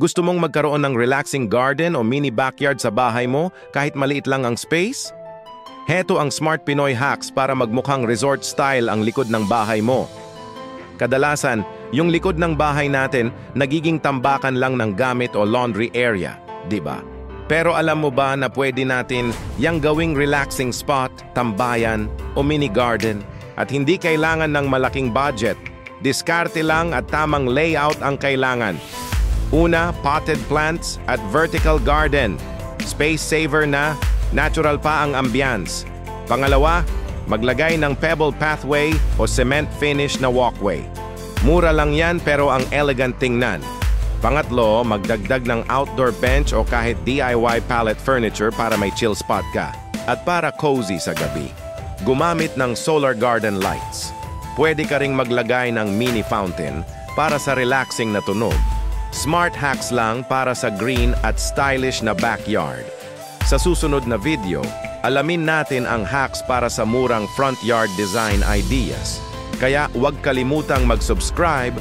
Gusto mong magkaroon ng relaxing garden o mini backyard sa bahay mo kahit maliit lang ang space? Heto ang Smart Pinoy Hacks para magmukhang resort style ang likod ng bahay mo. Kadalasan, yung likod ng bahay natin nagiging tambakan lang ng gamit o laundry area, di ba? Pero alam mo ba na pwede natin yang gawing relaxing spot, tambayan o mini garden at hindi kailangan ng malaking budget. Diskarte lang at tamang layout ang kailangan. Una, potted plants at vertical garden. Space saver na, natural pa ang ambience. Pangalawa, maglagay ng pebble pathway o cement finish na walkway. Mura lang yan pero ang elegant tingnan. Pangatlo, magdagdag ng outdoor bench o kahit DIY pallet furniture para may chill spot ka. At para cozy sa gabi, gumamit ng solar garden lights. Pwede ka ring maglagay ng mini fountain para sa relaxing na tunog. Smart hacks lang para sa green at stylish na backyard. Sa susunod na video, alamin natin ang hacks para sa murang front yard design ideas. Kaya huwag kalimutang mag-subscribe